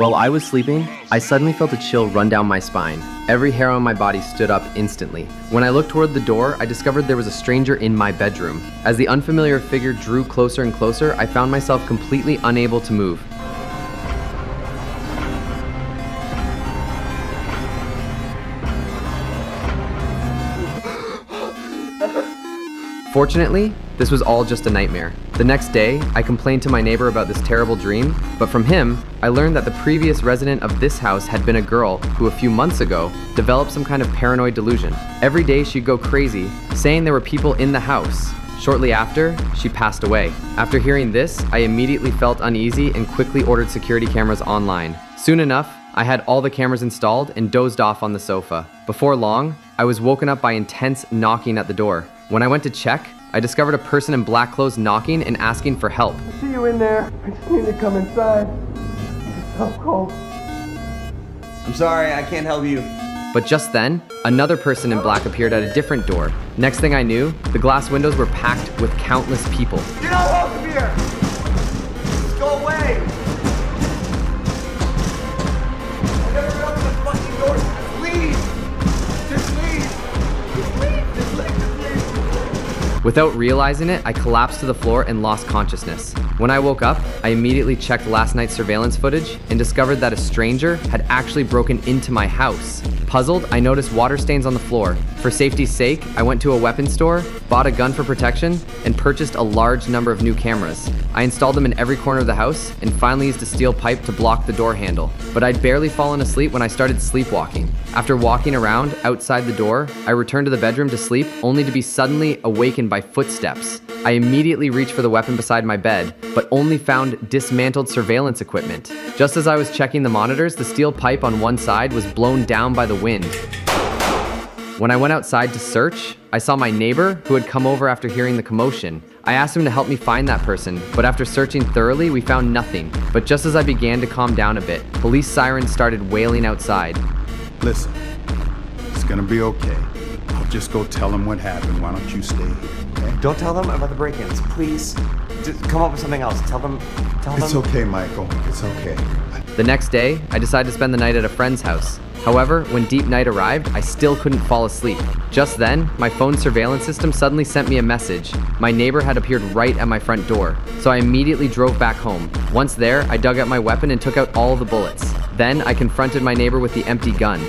While I was sleeping, I suddenly felt a chill run down my spine. Every hair on my body stood up instantly. When I looked toward the door, I discovered there was a stranger in my bedroom. As the unfamiliar figure drew closer and closer, I found myself completely unable to move. Fortunately, this was all just a nightmare. The next day, I complained to my neighbor about this terrible dream, but from him, I learned that the previous resident of this house had been a girl who a few months ago developed some kind of paranoid delusion. Every day she'd go crazy, saying there were people in the house. Shortly after, she passed away. After hearing this, I immediately felt uneasy and quickly ordered security cameras online. Soon enough, I had all the cameras installed and dozed off on the sofa. Before long, I was woken up by intense knocking at the door. When I went to check, I discovered a person in black clothes knocking and asking for help. I see you in there. I just need to come inside. It's so cold. I'm sorry, I can't help you. But just then, another person in black appeared at a different door. Next thing I knew, the glass windows were packed with countless people. You're not welcome here. Just go away. I never been open the fucking doors. Please. Just leave. Just leave. Just leave. Just leave. Without realizing it, I collapsed to the floor and lost consciousness. When I woke up, I immediately checked last night's surveillance footage and discovered that a stranger had actually broken into my house. Puzzled, I noticed water stains on the floor. For safety's sake, I went to a weapons store, bought a gun for protection, and purchased a large number of new cameras. I installed them in every corner of the house and finally used a steel pipe to block the door handle. But I'd barely fallen asleep when I started sleepwalking. After walking around outside the door, I returned to the bedroom to sleep, only to be suddenly awakened by footsteps. I immediately reached for the weapon beside my bed, but only found dismantled surveillance equipment. Just as I was checking the monitors, the steel pipe on one side was blown down by the wind. When I went outside to search, I saw my neighbor who had come over after hearing the commotion. I asked him to help me find that person, but after searching thoroughly, we found nothing. But just as I began to calm down a bit, police sirens started wailing outside. Listen, it's gonna be okay. I'll just go tell them what happened. Why don't you stay here, okay? Don't tell them about the break-ins, please. Just come up with something else. Tell them. It's okay, Michael. It's okay. The next day, I decided to spend the night at a friend's house. However, when deep night arrived, I still couldn't fall asleep. Just then, my phone's surveillance system suddenly sent me a message. My neighbor had appeared right at my front door, so I immediately drove back home. Once there, I dug out my weapon and took out all the bullets. Then, I confronted my neighbor with the empty gun.